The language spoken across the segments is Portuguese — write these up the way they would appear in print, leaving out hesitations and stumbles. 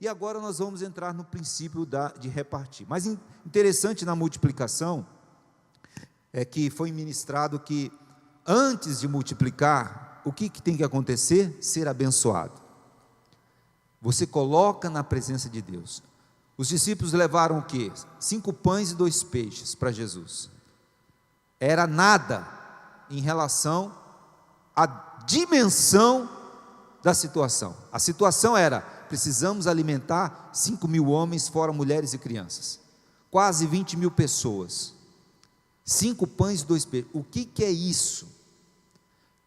E agora nós vamos entrar no princípio de repartir. Mas interessante na multiplicação, é que foi ministrado que antes de multiplicar, o que tem que acontecer? Ser abençoado. Você coloca na presença de Deus. Os discípulos levaram o quê? 5 pães e 2 peixes para Jesus. Era nada em relação à dimensão da situação. A situação era: precisamos alimentar 5.000 homens, fora mulheres e crianças. Quase 20.000 pessoas. 5 pães e 2 peixes. O que é isso?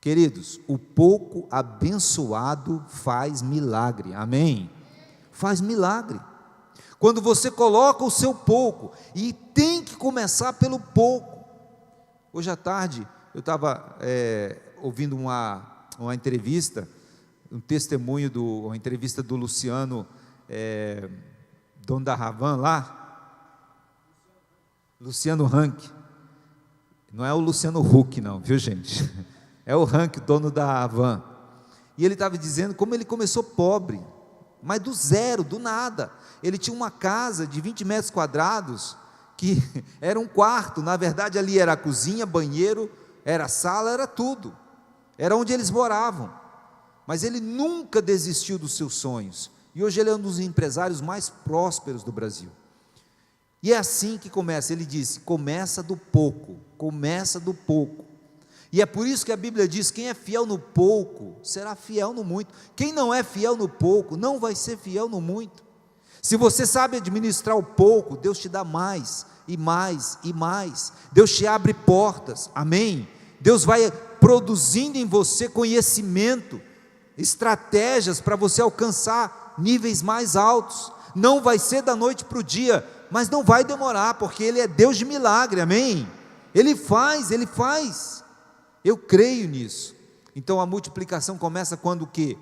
Queridos, o pouco abençoado faz milagre, amém? Faz milagre. Quando você coloca o seu pouco, e tem que começar pelo pouco. Hoje à tarde, eu estava ouvindo uma entrevista, um testemunho, uma entrevista do Luciano, dono da Ravan lá, Luciano Huck, não é o Luciano Huck não, viu gente? É o Huck, dono da Havan. E ele estava dizendo como ele começou pobre, mas do zero, do nada. Ele tinha uma casa de 20 metros quadrados, que era um quarto, na verdade ali era a cozinha, banheiro, era a sala, era tudo, era onde eles moravam. Mas ele nunca desistiu dos seus sonhos, e hoje ele é um dos empresários mais prósperos do Brasil. E é assim que começa, ele disse: começa do pouco, começa do pouco. E é por isso que a Bíblia diz: quem é fiel no pouco, será fiel no muito. Quem não é fiel no pouco, não vai ser fiel no muito. Se você sabe administrar o pouco, Deus te dá mais, e mais, e mais. Deus te abre portas, amém? Deus vai produzindo em você conhecimento, estratégias para você alcançar níveis mais altos. Não vai ser da noite para o dia, mas não vai demorar, porque Ele é Deus de milagre, amém? Ele faz, Ele faz. Eu creio nisso. Então a multiplicação começa quando o quê?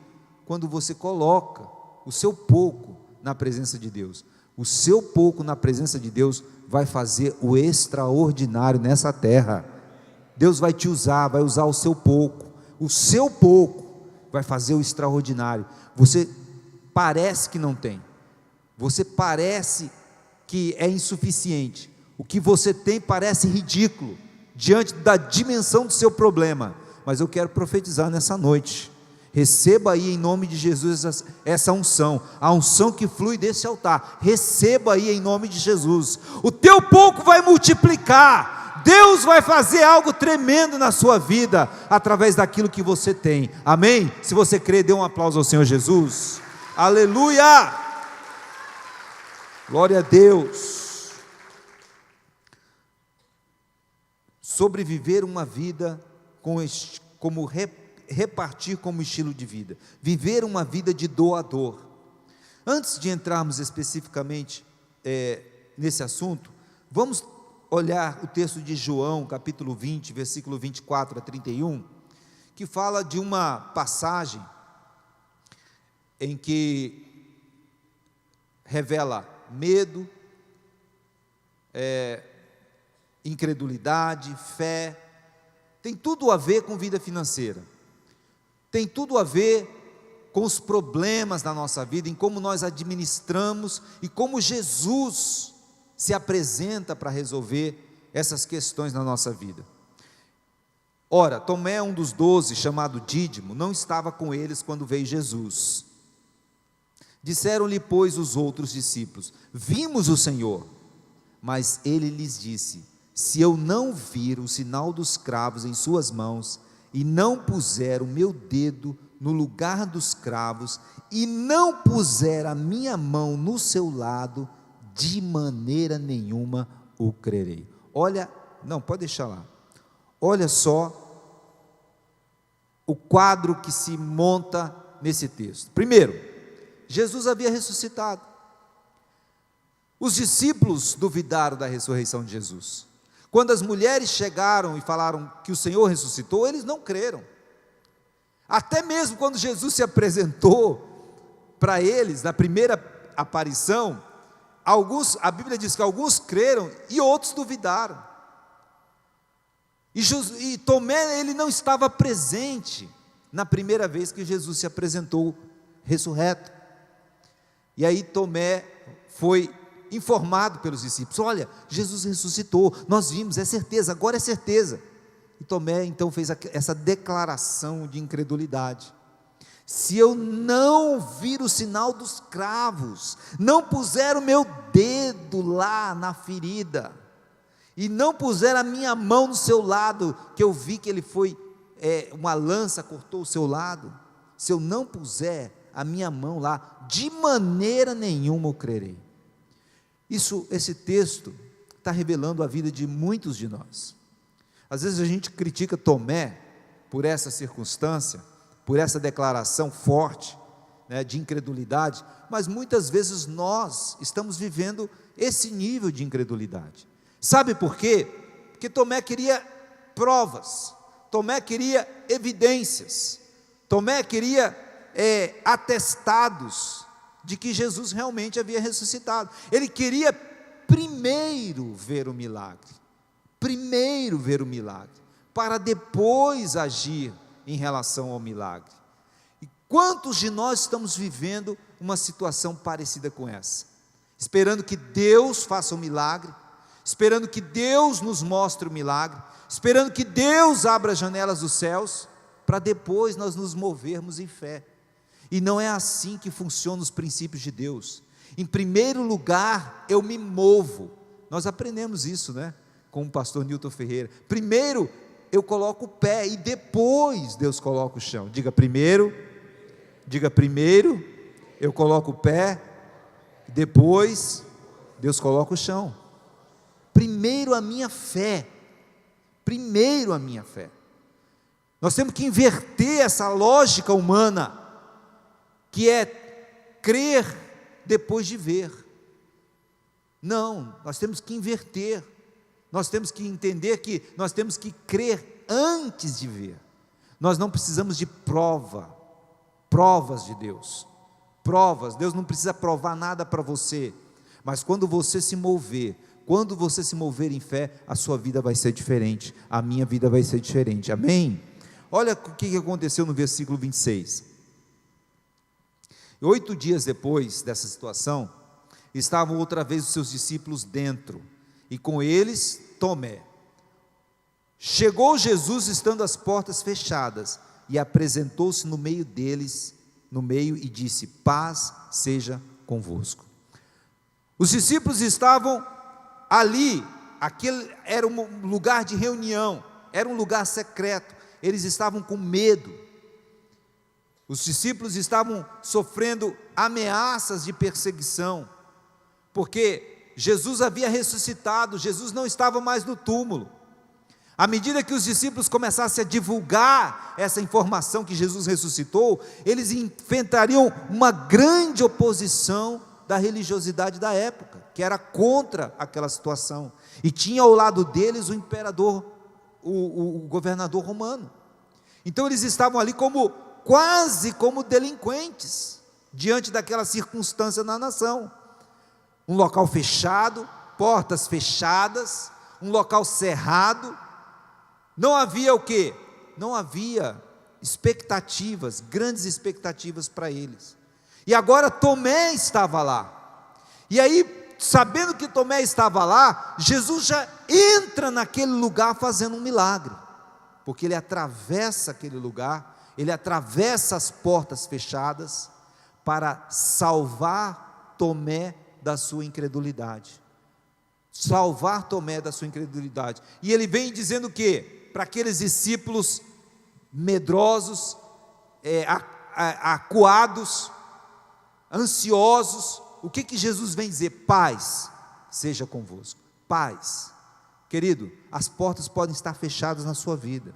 Quando você coloca o seu pouco na presença de Deus. O seu pouco na presença de Deus vai fazer o extraordinário nessa terra. Deus vai te usar, vai usar o seu pouco. O seu pouco vai fazer o extraordinário. Você parece que não tem. Você parece que é insuficiente. O que você tem parece ridículo diante da dimensão do seu problema, mas eu quero profetizar nessa noite: receba aí em nome de Jesus essa unção, a unção que flui desse altar. Receba aí em nome de Jesus. O teu pouco vai multiplicar. Deus vai fazer algo tremendo na sua vida através daquilo que você tem, amém? Se você crê, dê um aplauso ao Senhor Jesus. Aleluia, glória a Deus. Sobreviver uma vida como repartir como estilo de vida, viver uma vida de doador. Antes de entrarmos especificamente nesse assunto, vamos olhar o texto de João, capítulo 20, versículo 24 a 31, que fala de uma passagem em que revela medo, incredulidade, fé. Tem tudo a ver com vida financeira, tem tudo a ver com os problemas da nossa vida, em como nós administramos e como Jesus se apresenta para resolver essas questões na nossa vida. Ora, Tomé, um dos 12, chamado Dídimo, não estava com eles quando veio Jesus. Disseram-lhe, pois, os outros discípulos: vimos o Senhor. Mas ele lhes disse: se eu não vir o sinal dos cravos em suas mãos, e não puser o meu dedo no lugar dos cravos, e não puser a minha mão no seu lado, de maneira nenhuma o crerei. Olha, não, pode deixar lá. Olha só o quadro que se monta nesse texto. Primeiro, Jesus havia ressuscitado. Os discípulos duvidaram da ressurreição de Jesus. Quando as mulheres chegaram e falaram que o Senhor ressuscitou, eles não creram. Até mesmo quando Jesus se apresentou para eles, na primeira aparição, a Bíblia diz que alguns creram e outros duvidaram. E Tomé, ele não estava presente na primeira vez que Jesus se apresentou ressurreto. E aí Tomé foi informado pelos discípulos: olha, Jesus ressuscitou, nós vimos, é certeza, agora é certeza. E Tomé então fez essa declaração de incredulidade: se eu não vir o sinal dos cravos, não puser o meu dedo lá na ferida, e não puser a minha mão no seu lado, que eu vi que ele foi, uma lança cortou o seu lado, se eu não puser a minha mão lá, de maneira nenhuma eu crerei. Esse texto está revelando a vida de muitos de nós. Às vezes a gente critica Tomé por essa circunstância, por essa declaração forte, né, de incredulidade, mas muitas vezes nós estamos vivendo esse nível de incredulidade. Sabe por quê? Porque Tomé queria provas, Tomé queria evidências, Tomé queria atestados de que Jesus realmente havia ressuscitado. Ele queria primeiro ver o milagre, para depois agir em relação ao milagre. E quantos de nós estamos vivendo uma situação parecida com essa? Esperando que Deus faça um milagre, esperando que Deus nos mostre o milagre, esperando que Deus abra as janelas dos céus, para depois nós nos movermos em fé. E não é assim que funcionam os princípios de Deus. Em primeiro lugar, eu me movo. Nós aprendemos isso, né, com o pastor Newton Ferreira. Primeiro eu coloco o pé e depois Deus coloca o chão. Diga primeiro eu coloco o pé, depois Deus coloca o chão. Primeiro a minha fé. Nós temos que inverter essa lógica humana, que é crer depois de ver. Não, nós temos que inverter. Nós temos que entender que nós temos que crer antes de ver. Nós não precisamos de provas de Deus. Deus não precisa provar nada para você, mas quando você se mover em fé, a sua vida vai ser diferente, a minha vida vai ser diferente, amém? Olha o que aconteceu no versículo 26. 8 dias depois dessa situação, estavam outra vez os seus discípulos dentro, e com eles Tomé. Chegou Jesus estando as portas fechadas, e apresentou-se no meio deles, e disse: paz seja convosco. Os discípulos estavam ali, aquele era um lugar de reunião, era um lugar secreto, eles estavam com medo. Os discípulos estavam sofrendo ameaças de perseguição, porque Jesus havia ressuscitado, Jesus não estava mais no túmulo. À medida que os discípulos começassem a divulgar essa informação que Jesus ressuscitou, eles enfrentariam uma grande oposição da religiosidade da época, que era contra aquela situação, e tinha ao lado deles o imperador, o governador romano. Então eles estavam ali quase como delinquentes, diante daquela circunstância na nação. Um local fechado, portas fechadas, um local cerrado. Não havia o quê? Não havia expectativas, grandes expectativas para eles. E agora Tomé estava lá. E aí, sabendo que Tomé estava lá, Jesus já entra naquele lugar fazendo um milagre, porque ele atravessa aquele lugar, ele atravessa as portas fechadas para salvar Tomé da sua incredulidade. E ele vem dizendo o quê? Para aqueles discípulos medrosos, acuados, ansiosos, o que Jesus vem dizer? Paz seja convosco. Paz. Querido, as portas podem estar fechadas na sua vida,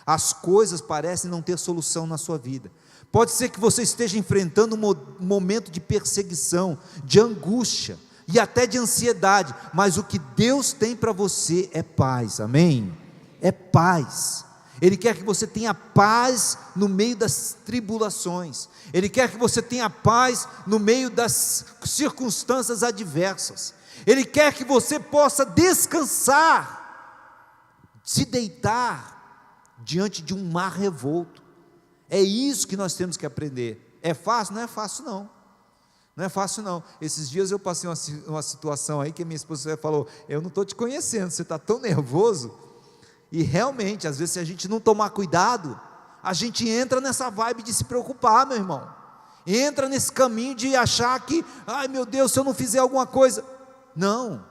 as coisas parecem não ter solução na sua vida, pode ser que você esteja enfrentando um momento de perseguição, de angústia e até de ansiedade, mas o que Deus tem para você é paz, amém? É paz. Ele quer que você tenha paz no meio das tribulações, Ele quer que você tenha paz no meio das circunstâncias adversas, Ele quer que você possa descansar, se deitar diante de um mar revolto. É isso que nós temos que aprender. É fácil? Não é fácil não, Não é fácil não. Esses dias eu passei uma situação aí que a minha esposa falou, eu não estou te conhecendo, você está tão nervoso. E realmente, às vezes se a gente não tomar cuidado, a gente entra nessa vibe de se preocupar, meu irmão. Entra nesse caminho de achar que, ai meu Deus, se eu não fizer alguma coisa. Não,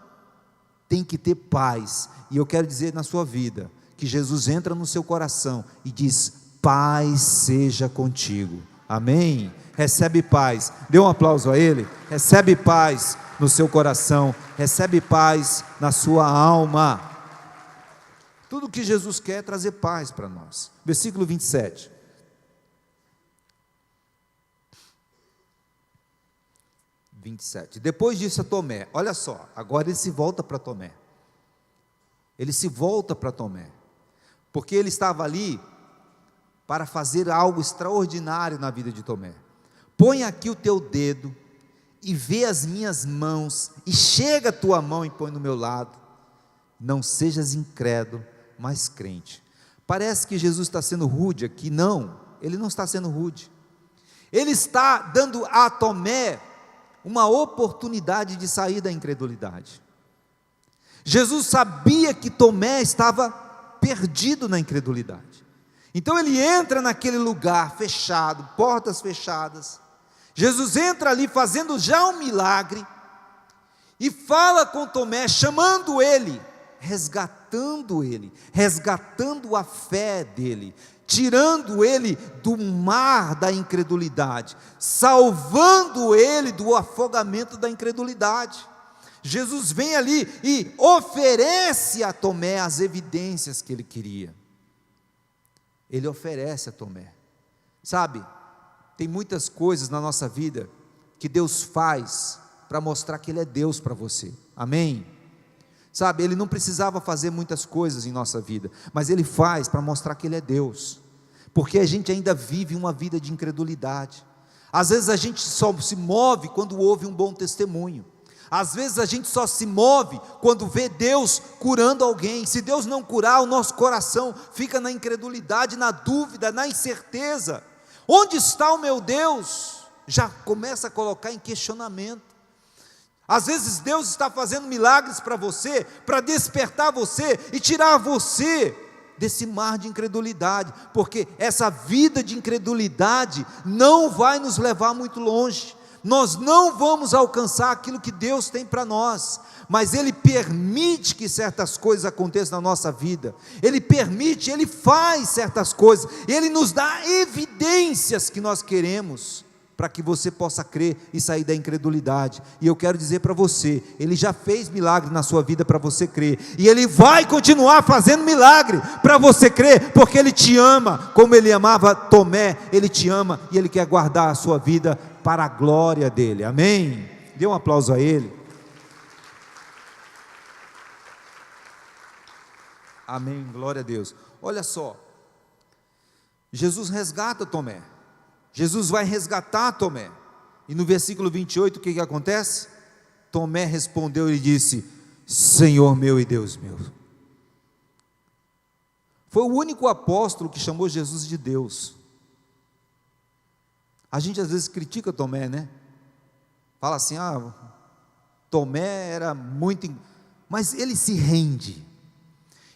tem que ter paz. E eu quero dizer na sua vida, que Jesus entra no seu coração e diz, paz seja contigo. Amém? Recebe paz. Dê um aplauso a Ele. Recebe paz no seu coração. Recebe paz na sua alma. Tudo que Jesus quer é trazer paz para nós. Versículo 27. Depois disse a Tomé, olha só, agora ele se volta para Tomé. Ele se volta para Tomé, porque ele estava ali para fazer algo extraordinário na vida de Tomé. Põe aqui o teu dedo e vê as minhas mãos, e chega a tua mão e põe no meu lado. Não sejas incrédulo, mas crente. Parece que Jesus está sendo rude aqui. Não, ele não está sendo rude. Ele está dando a Tomé uma oportunidade de sair da incredulidade. Jesus sabia que Tomé estava perdido na incredulidade. Então ele entra naquele lugar fechado, portas fechadas. Jesus entra ali fazendo já um milagre e fala com Tomé, chamando ele, resgatando a fé dele, tirando ele do mar da incredulidade, salvando ele do afogamento da incredulidade. Jesus vem ali e oferece a Tomé as evidências que ele queria. Ele oferece a Tomé. Sabe, tem muitas coisas na nossa vida que Deus faz para mostrar que Ele é Deus para você. Amém? Sabe, Ele não precisava fazer muitas coisas em nossa vida, mas Ele faz para mostrar que Ele é Deus, porque a gente ainda vive uma vida de incredulidade. Às vezes a gente só se move quando ouve um bom testemunho. Às vezes a gente só se move quando vê Deus curando alguém. Se Deus não curar, o nosso coração fica na incredulidade, na dúvida, na incerteza. Onde está o meu Deus? Já começa a colocar em questionamento. Às vezes Deus está fazendo milagres para você, para despertar você e tirar você desse mar de incredulidade, porque essa vida de incredulidade não vai nos levar muito longe. Nós não vamos alcançar aquilo que Deus tem para nós, mas Ele permite que certas coisas aconteçam na nossa vida. Ele permite, Ele faz certas coisas, Ele nos dá evidências que nós queremos, para que você possa crer e sair da incredulidade. E eu quero dizer para você, Ele já fez milagre na sua vida para você crer, e Ele vai continuar fazendo milagre para você crer, porque Ele te ama, como Ele amava Tomé. Ele te ama e Ele quer guardar a sua vida para a glória dEle. Amém? Dê um aplauso a Ele. Amém, glória a Deus. Olha só, Jesus resgata Tomé. Jesus vai resgatar Tomé, e no versículo 28, o que acontece? Tomé respondeu e disse, Senhor meu e Deus meu. Foi o único apóstolo que chamou Jesus de Deus. A gente às vezes critica Tomé, né? Fala assim, Tomé era muito... Mas ele se rende.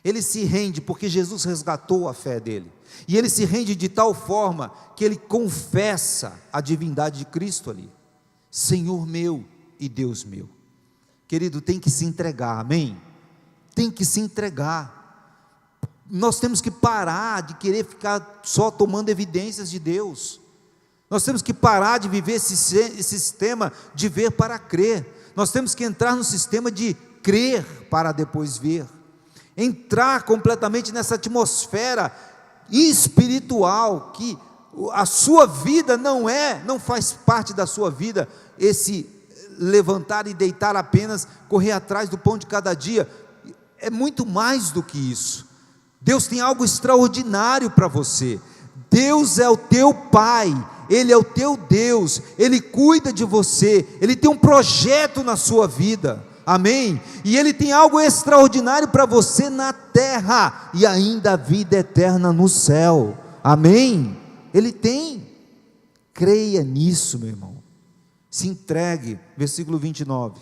Ele se rende porque Jesus resgatou a fé dele. E ele se rende de tal forma que ele confessa a divindade de Cristo ali. Senhor meu e Deus meu. Querido, tem que se entregar, amém? Tem que se entregar. Nós temos que parar de querer ficar só tomando evidências de Deus. Nós temos que parar de viver esse sistema de ver para crer. Nós temos que entrar no sistema de crer para depois ver. Entrar completamente nessa atmosfera espiritual, que a sua vida não faz parte da sua vida, esse levantar e deitar apenas, correr atrás do pão de cada dia. É muito mais do que isso. Deus tem algo extraordinário para você. Deus é o teu Pai, Ele é o teu Deus, Ele cuida de você, Ele tem um projeto na sua vida, amém? E Ele tem algo extraordinário para você na terra, e ainda a vida eterna no céu, amém? Ele tem, creia nisso, meu irmão. se entregue. Versículo 29,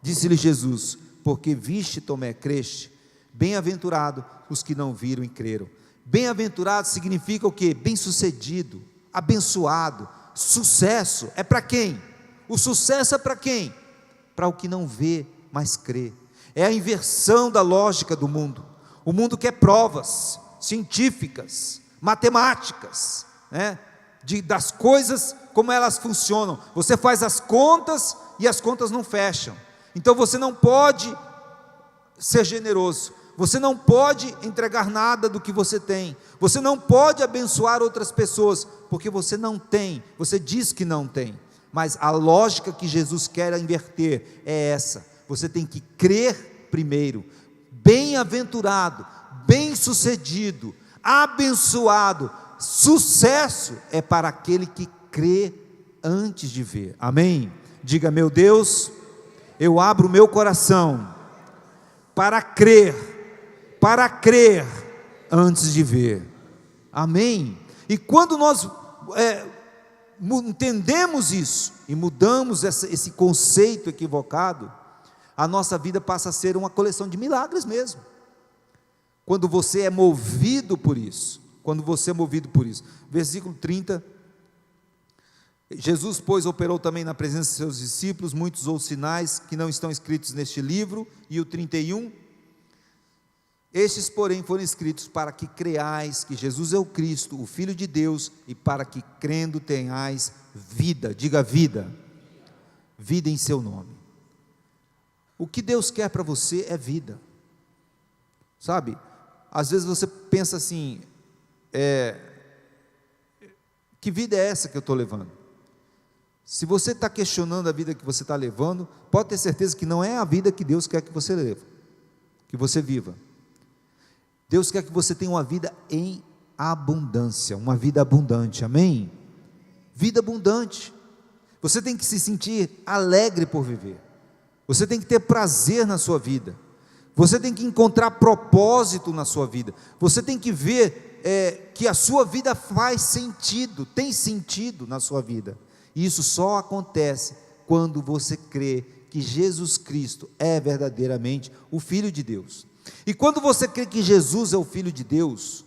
disse-lhe Jesus: porque viste, Tomé, creste, bem-aventurado os que não viram e creram. Bem-aventurado significa o quê? Bem-sucedido, abençoado. Sucesso é para quem? O sucesso é para quem? Para o que não vê, mas crê. É a inversão da lógica do mundo. O mundo quer provas científicas, matemáticas, né? Das coisas como elas funcionam. Você faz as contas e as contas não fecham. Então você não pode ser generoso, você não pode entregar nada do que você tem, você não pode abençoar outras pessoas, porque você não tem, você diz que não tem. Mas a lógica que Jesus quer inverter é essa: você tem que crer primeiro. Bem-aventurado, bem-sucedido, abençoado, sucesso é para aquele que crê antes de ver. Amém? Diga: meu Deus, eu abro o meu coração para crer antes de ver. Amém? E quando nós entendemos isso e mudamos esse conceito equivocado, a nossa vida passa a ser uma coleção de milagres mesmo. Quando você é movido por isso, versículo 30, Jesus, pois, operou também na presença de seus discípulos muitos outros sinais que não estão escritos neste livro. E o 31, estes, porém, foram escritos para que creais que Jesus é o Cristo, o Filho de Deus, e para que crendo tenhais vida. Diga: vida, vida em seu nome. O que Deus quer para você é vida, sabe? Às vezes você pensa assim, que vida é essa que eu estou levando? Se você está questionando a vida que você está levando, pode ter certeza que não é a vida que Deus quer que você leve, que você viva. Deus quer que você tenha uma vida em abundância, uma vida abundante, amém? Vida abundante. Você tem que se sentir alegre por viver, você tem que ter prazer na sua vida, você tem que encontrar propósito na sua vida, você tem que ver que a sua vida faz sentido, tem sentido na sua vida. E isso só acontece quando você crê que Jesus Cristo é verdadeiramente o Filho de Deus. E quando você crê que Jesus é o Filho de Deus,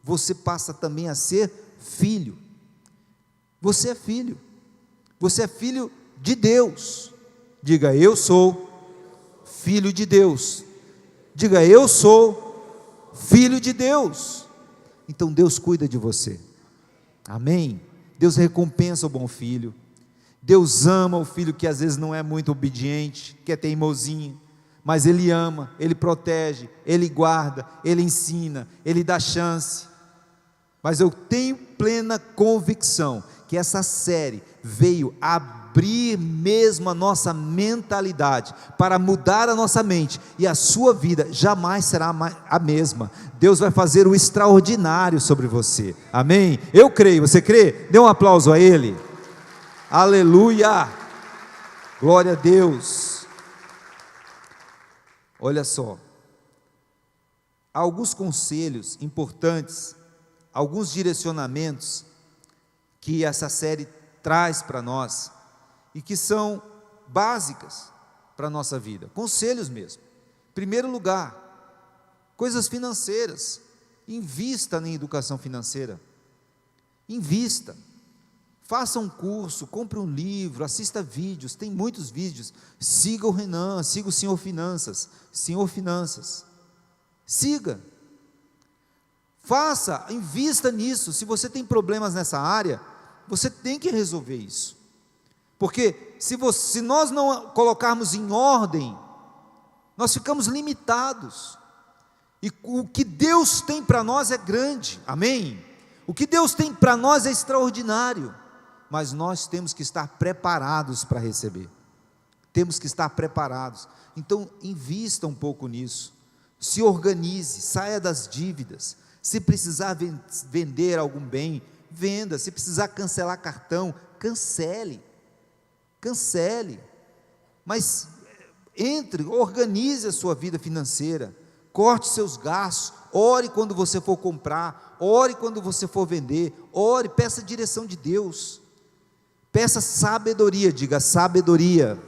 você passa também a ser filho. Você é filho de Deus. Diga: eu sou filho de Deus. Diga: eu sou filho de Deus. Então Deus cuida de você, amém? Deus recompensa o bom filho, Deus ama o filho que às vezes não é muito obediente, que é teimosinho, mas Ele ama, Ele protege, Ele guarda, Ele ensina, Ele dá chance. Mas eu tenho plena convicção que essa série veio abrir mesmo a nossa mentalidade, para mudar a nossa mente, e a sua vida jamais será a mesma. Deus vai fazer o extraordinário sobre você, amém? Eu creio, você crê? Dê um aplauso a Ele, aleluia, glória a Deus. Olha só, há alguns conselhos importantes, alguns direcionamentos que essa série traz para nós, e que são básicas para a nossa vida, conselhos mesmo. Em primeiro lugar, coisas financeiras. Invista em educação financeira, invista, faça um curso, compre um livro, assista vídeos, tem muitos vídeos. Siga o Renan, siga o Senhor Finanças, siga, faça, invista nisso. Se você tem problemas nessa área, você tem que resolver isso, porque se nós não colocarmos em ordem, nós ficamos limitados. E o que Deus tem para nós é grande, amém? O que Deus tem para nós é extraordinário, mas nós temos que estar preparados para receber, temos que estar preparados. Então invista um pouco nisso, se organize, saia das dívidas. Se precisar vender algum bem, venda. Se precisar cancelar cartão, cancele, mas organize a sua vida financeira, corte seus gastos, ore quando você for comprar, ore quando você for vender, ore, peça a direção de Deus, Peça sabedoria, diga sabedoria,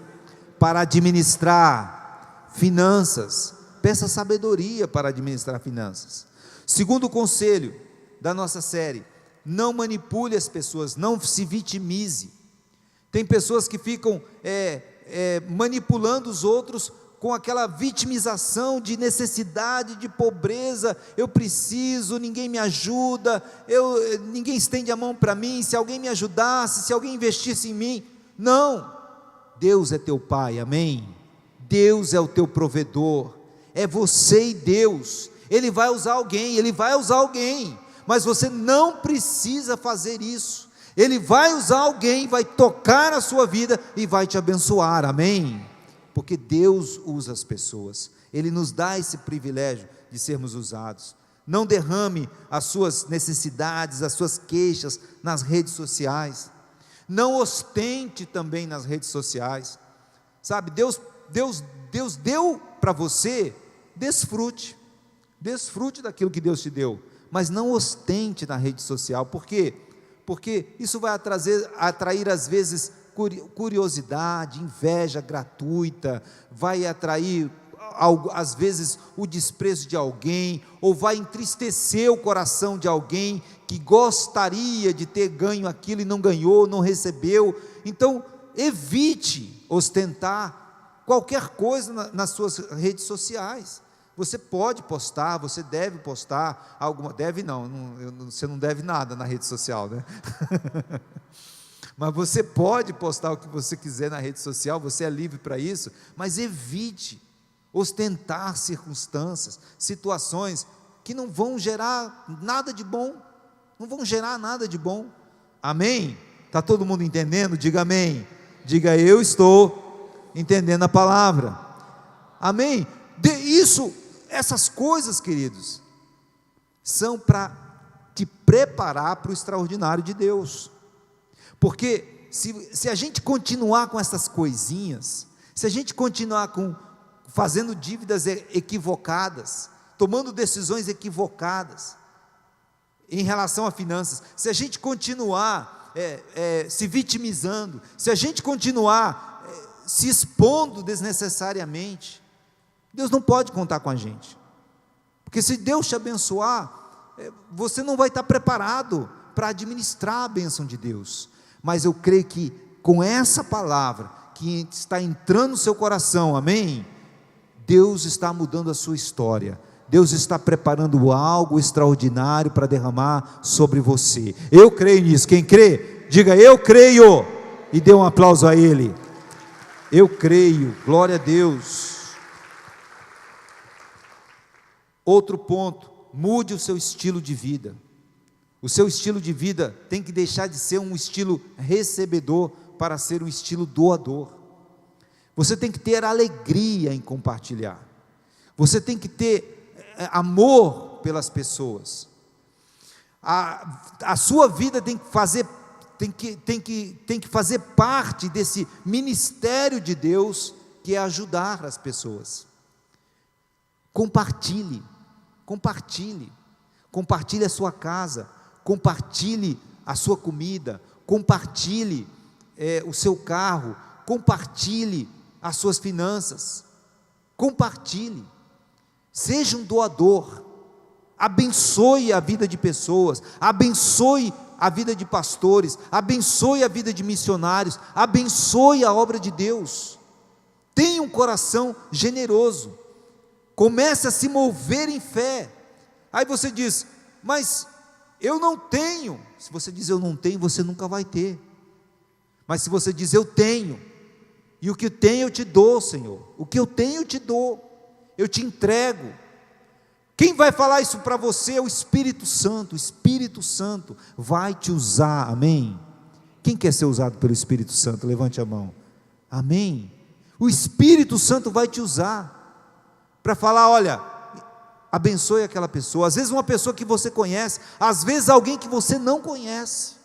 para administrar finanças. Peça sabedoria para administrar finanças. Segundo conselho da nossa série: não manipule as pessoas, não se vitimize. Tem pessoas que ficam manipulando os outros com aquela vitimização de necessidade, de pobreza. Eu preciso, ninguém me ajuda, ninguém estende a mão para mim. Se alguém me ajudasse, se alguém investisse em mim. Não, Deus é teu Pai, amém? Deus é o teu provedor, é você e Deus. Ele vai usar alguém, mas você não precisa fazer isso. Ele vai usar alguém, vai tocar a sua vida e vai te abençoar, amém? Porque Deus usa as pessoas, Ele nos dá esse privilégio de sermos usados. Não derrame as suas necessidades, as suas queixas nas redes sociais. Não ostente também nas redes sociais. Sabe, Deus deu para você, desfrute daquilo que Deus te deu, mas não ostente na rede social. Por quê? Porque isso vai atrair às vezes curiosidade, inveja gratuita, vai atrair às vezes o desprezo de alguém, ou vai entristecer o coração de alguém que gostaria de ter ganho aquilo e não ganhou, não recebeu. Então evite ostentar qualquer coisa nas suas redes sociais. Você pode postar, você deve postar alguma, você não deve nada na rede social, né? Mas você pode postar o que você quiser na rede social, você é livre para isso, mas evite ostentar circunstâncias, situações que não vão gerar nada de bom, amém? Está todo mundo entendendo? Diga amém, diga eu estou entendendo a palavra, amém? Essas coisas, queridos, são para te preparar para o extraordinário de Deus. Porque se a gente continuar com essas coisinhas, se a gente continuar fazendo dívidas equivocadas, tomando decisões equivocadas em relação a finanças, se a gente continuar se vitimizando, se a gente continuar se expondo desnecessariamente, Deus não pode contar com a gente. Porque se Deus te abençoar, você não vai estar preparado para administrar a bênção de Deus. Mas eu creio que com essa palavra que está entrando no seu coração, amém? Deus está mudando a sua história, Deus está preparando algo extraordinário para derramar sobre você. Eu creio nisso. Quem crê, diga eu creio, e dê um aplauso a Ele. Eu creio, glória a Deus. Outro ponto: mude o seu estilo de vida. O seu estilo de vida tem que deixar de ser um estilo recebedor para ser um estilo doador. Você tem que ter alegria em compartilhar. Você tem que ter amor pelas pessoas. A sua vida tem que fazer parte desse ministério de Deus, que é ajudar as pessoas. Compartilhe a sua casa, compartilhe a sua comida, compartilhe o seu carro, compartilhe as suas finanças, compartilhe, seja um doador, abençoe a vida de pessoas, abençoe a vida de pastores, abençoe a vida de missionários, abençoe a obra de Deus. Tenha um coração generoso, comece a se mover em fé. Aí você diz, mas eu não tenho. Se você diz eu não tenho, você nunca vai ter. Mas se você diz eu tenho, e o que eu tenho eu te dou, Senhor, o que eu tenho eu te dou, eu te entrego. Quem vai falar isso para você é o Espírito Santo. O Espírito Santo vai te usar, amém? Quem quer ser usado pelo Espírito Santo? Levante a mão, amém? O Espírito Santo vai te usar para falar, olha, abençoe aquela pessoa. Às vezes uma pessoa que você conhece, às vezes alguém que você não conhece,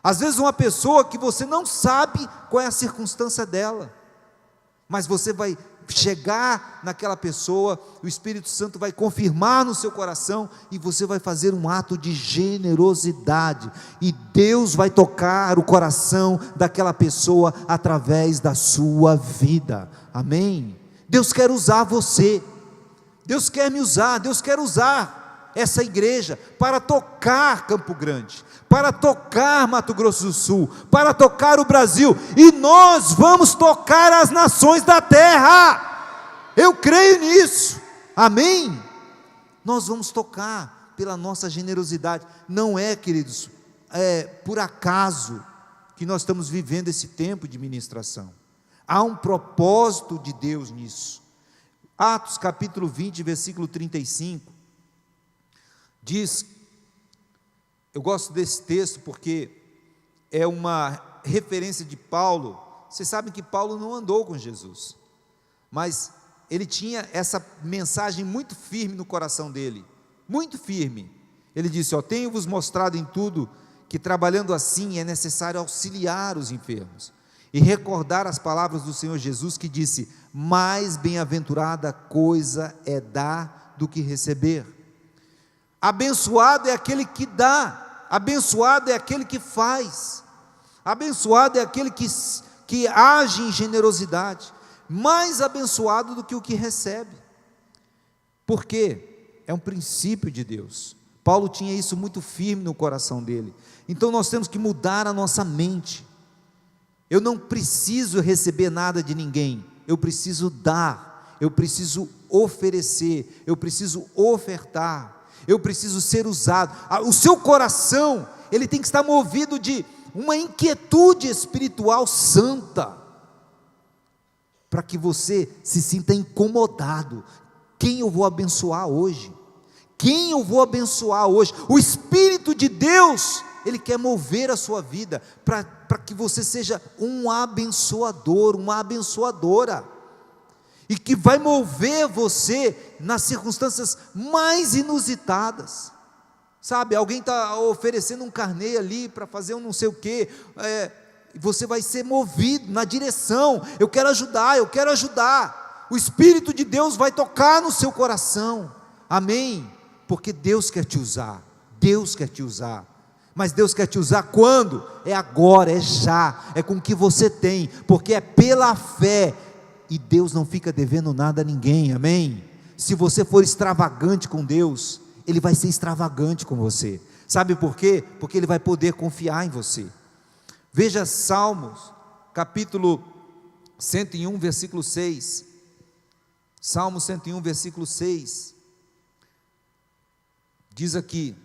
às vezes uma pessoa que você não sabe qual é a circunstância dela, mas você vai chegar naquela pessoa, o Espírito Santo vai confirmar no seu coração, e você vai fazer um ato de generosidade, e Deus vai tocar o coração daquela pessoa através da sua vida. Amém? Deus quer usar você, Deus quer me usar, Deus quer usar essa igreja para tocar Campo Grande, para tocar Mato Grosso do Sul, para tocar o Brasil, e nós vamos tocar as nações da terra. Eu creio nisso. Amém? Nós vamos tocar pela nossa generosidade. Não é, queridos, por acaso que nós estamos vivendo esse tempo de ministração. Há um propósito de Deus nisso. Atos capítulo 20, versículo 35, diz, eu gosto desse texto porque é uma referência de Paulo. Vocês sabem que Paulo não andou com Jesus, mas ele tinha essa mensagem muito firme no coração dele, muito firme. Ele disse: tenho-vos mostrado em tudo que trabalhando assim é necessário auxiliar os enfermos, e recordar as palavras do Senhor Jesus, que disse: mais bem-aventurada coisa é dar do que receber. Abençoado é aquele que dá, abençoado é aquele que faz, abençoado é aquele que age em generosidade, mais abençoado do que o que recebe. Por quê? É um princípio de Deus. Paulo tinha isso muito firme no coração dele. Então nós temos que mudar a nossa mente. Eu não preciso receber nada de ninguém, eu preciso dar, eu preciso oferecer, eu preciso ofertar, eu preciso ser usado. O seu coração, ele tem que estar movido de uma inquietude espiritual santa, para que você se sinta incomodado. Quem eu vou abençoar hoje? Quem eu vou abençoar hoje? O Espírito de Deus, ele quer mover a sua vida, para que você seja um abençoador, uma abençoadora, e que vai mover você nas circunstâncias mais inusitadas. Sabe, alguém está oferecendo um carnê ali para fazer um não sei o quê, você vai ser movido na direção: eu quero ajudar, eu quero ajudar. O Espírito de Deus vai tocar no seu coração. Amém? Porque Deus quer te usar, Deus quer te usar. Mas Deus quer te usar quando? É agora, é já, é com o que você tem, porque é pela fé, e Deus não fica devendo nada a ninguém. Amém? Se você for extravagante com Deus, Ele vai ser extravagante com você. Sabe por quê? Porque Ele vai poder confiar em você. Veja Salmos, capítulo 101, versículo 6. Salmo 101, versículo 6. Diz aqui: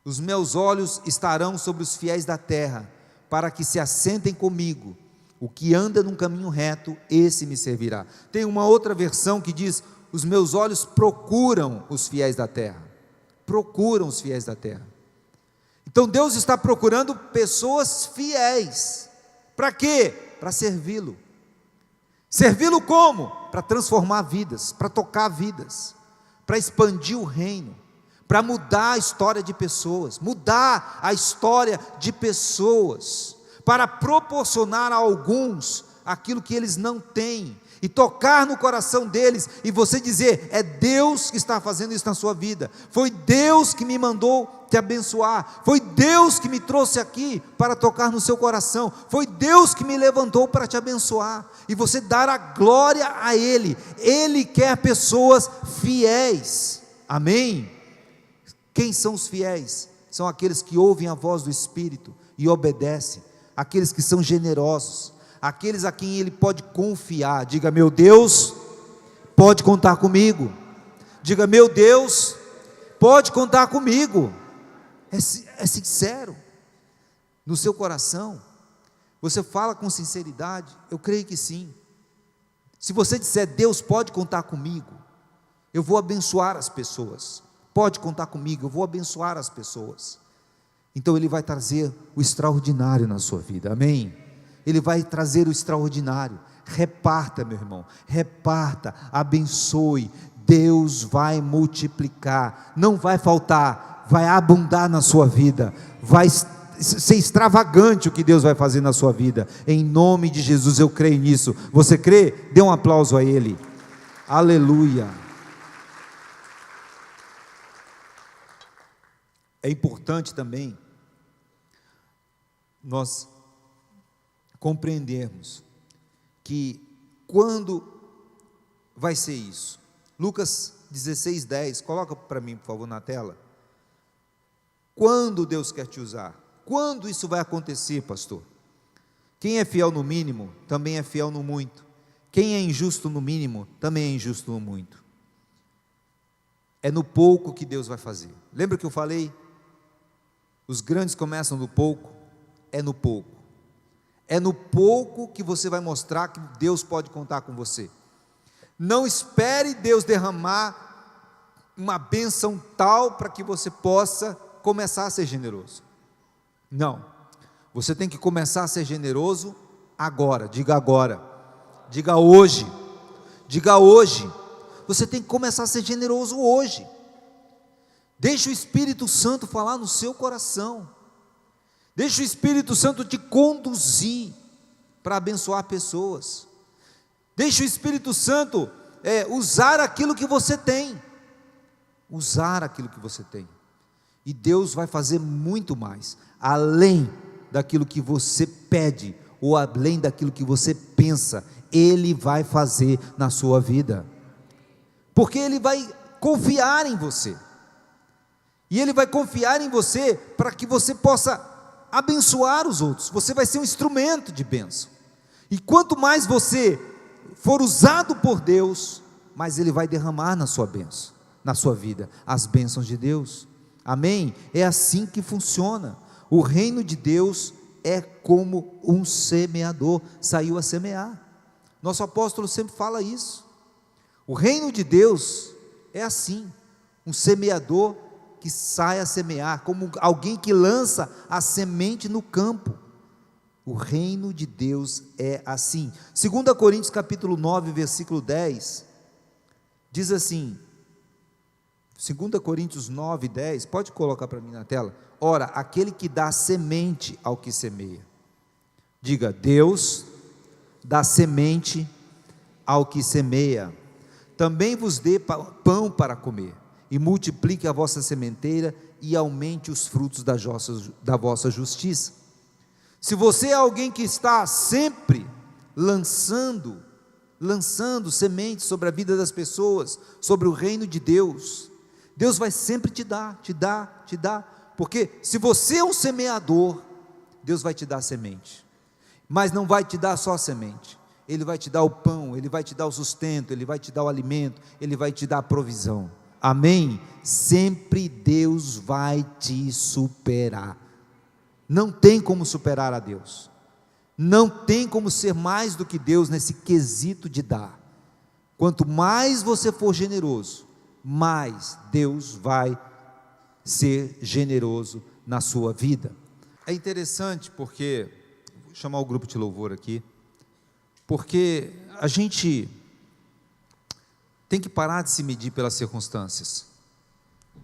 os meus olhos estarão sobre os fiéis da terra, para que se assentem comigo. O que anda num caminho reto, esse me servirá. Tem uma outra versão que diz: os meus olhos procuram os fiéis da terra. Procuram os fiéis da terra. Então Deus está procurando pessoas fiéis. Para quê? Para servi-lo. Servi-lo como? Para transformar vidas, para tocar vidas, para expandir o reino, para mudar a história de pessoas, mudar a história de pessoas, para proporcionar a alguns aquilo que eles não têm, e tocar no coração deles, e você dizer: é Deus que está fazendo isso na sua vida, foi Deus que me mandou te abençoar, foi Deus que me trouxe aqui para tocar no seu coração, foi Deus que me levantou para te abençoar, e você dar a glória a Ele. Ele quer pessoas fiéis. Amém? Quem são os fiéis? São aqueles que ouvem a voz do Espírito e obedecem, aqueles que são generosos, aqueles a quem ele pode confiar. Diga: meu Deus pode contar comigo. Diga: meu Deus pode contar comigo. É sincero no seu coração. Você fala com sinceridade? Eu creio que sim. Se você disser: Deus pode contar comigo, eu vou abençoar as pessoas, pode contar comigo, eu vou abençoar as pessoas, então Ele vai trazer o extraordinário na sua vida. Amém? Ele vai trazer o extraordinário. Reparta, meu irmão, reparta, abençoe. Deus vai multiplicar, não vai faltar, vai abundar na sua vida, vai ser extravagante o que Deus vai fazer na sua vida. Em nome de Jesus eu creio nisso. Você crê? Dê um aplauso a Ele. Aleluia. É importante também nós compreendermos que quando vai ser isso. Lucas 16:10, coloca para mim, por favor, na tela. Quando Deus quer te usar? Quando isso vai acontecer, pastor? Quem é fiel no mínimo, também é fiel no muito. Quem é injusto no mínimo, também é injusto no muito. É no pouco que Deus vai fazer. Lembra que eu falei? Os grandes começam no pouco. É no pouco. É no pouco que você vai mostrar que Deus pode contar com você. Não espere Deus derramar uma bênção tal para que você possa começar a ser generoso. Não. Você tem que começar a ser generoso agora. Diga hoje. Diga hoje. Você tem que começar a ser generoso hoje. Deixa o Espírito Santo falar no seu coração. Deixa o Espírito Santo te conduzir para abençoar pessoas. Deixa o Espírito Santo usar aquilo que você tem. Usar aquilo que você tem. E Deus vai fazer muito mais, além daquilo que você pede, ou além daquilo que você pensa, Ele vai fazer na sua vida. Porque Ele vai confiar em você. E Ele vai confiar em você para que você possa abençoar os outros. Você vai ser um instrumento de bênção. E quanto mais você for usado por Deus, mais Ele vai derramar na sua bênção, na sua vida, as bênçãos de Deus. Amém? É assim que funciona. O reino de Deus é como um semeador saiu a semear. Nosso apóstolo sempre fala isso. O reino de Deus é assim, um semeador que sai a semear, como alguém que lança a semente no campo. O reino de Deus é assim. 2 Coríntios capítulo 9, versículo 10, diz assim, 2 Coríntios 9, 10, pode colocar para mim na tela? Ora, aquele que dá semente ao que semeia. Diga, Deus dá semente ao que semeia. Também vos dê pão para comer, e multiplique a vossa sementeira, e aumente os frutos da vossa justiça. Se você é alguém que está sempre lançando sementes sobre a vida das pessoas, sobre o reino de Deus, Deus vai sempre te dar, porque se você é um semeador, Deus vai te dar semente, mas não vai te dar só semente, Ele vai te dar o pão, Ele vai te dar o sustento, Ele vai te dar o alimento, Ele vai te dar a provisão. Amém? Sempre Deus vai te superar. Não tem como superar a Deus. Não tem como ser mais do que Deus nesse quesito de dar. Quanto mais você for generoso, mais Deus vai ser generoso na sua vida. É interessante porque, vou chamar o grupo de louvor aqui, porque a gente tem que parar de se medir pelas circunstâncias.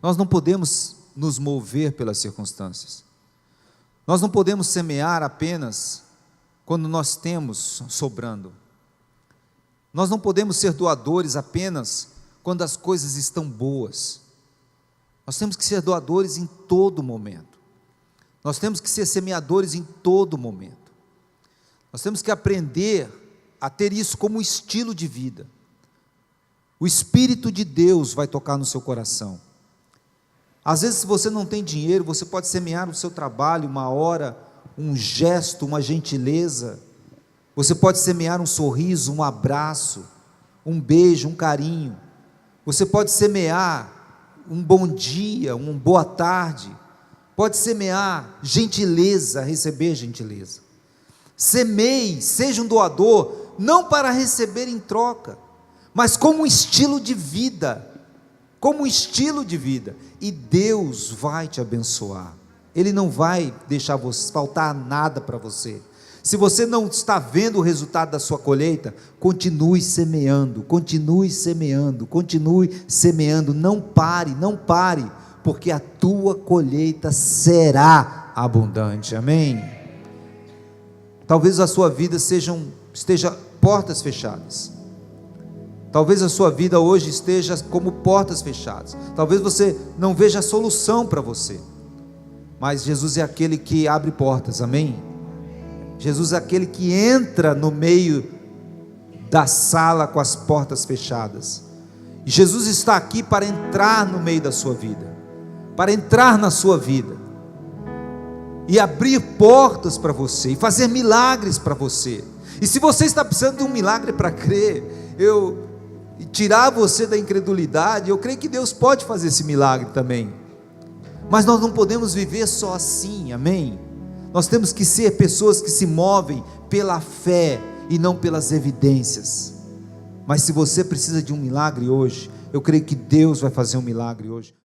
Nós não podemos nos mover pelas circunstâncias. Nós não podemos semear apenas quando nós temos sobrando. Nós não podemos ser doadores apenas quando as coisas estão boas. Nós temos que ser doadores em todo momento. Nós temos que ser semeadores em todo momento. Nós temos que aprender a ter isso como estilo de vida. O Espírito de Deus vai tocar no seu coração. Às vezes, se você não tem dinheiro, você pode semear o seu trabalho, uma hora, um gesto, uma gentileza. Você pode semear um sorriso, um abraço, um beijo, um carinho. Você pode semear um bom dia, uma boa tarde. Pode semear gentileza, receber gentileza. Semeie, seja um doador, não para receber em troca, mas como um estilo de vida. Como um estilo de vida, e Deus vai te abençoar. Ele não vai deixar faltar nada para você. Se você não está vendo o resultado da sua colheita, continue semeando, não pare, porque a tua colheita será abundante. Amém? Talvez a sua vida esteja portas fechadas. Talvez a sua vida hoje esteja como portas fechadas. Talvez você não veja a solução para você. Mas Jesus é aquele que abre portas, amém? Jesus é aquele que entra no meio da sala com as portas fechadas. E Jesus está aqui para entrar no meio da sua vida, para entrar na sua vida, e abrir portas para você, e fazer milagres para você. E se você está precisando de um milagre para crer, tirar você da incredulidade, eu creio que Deus pode fazer esse milagre também. Mas nós não podemos viver só assim, amém? Nós temos que ser pessoas que se movem pela fé e não pelas evidências. Mas se você precisa de um milagre hoje, eu creio que Deus vai fazer um milagre hoje.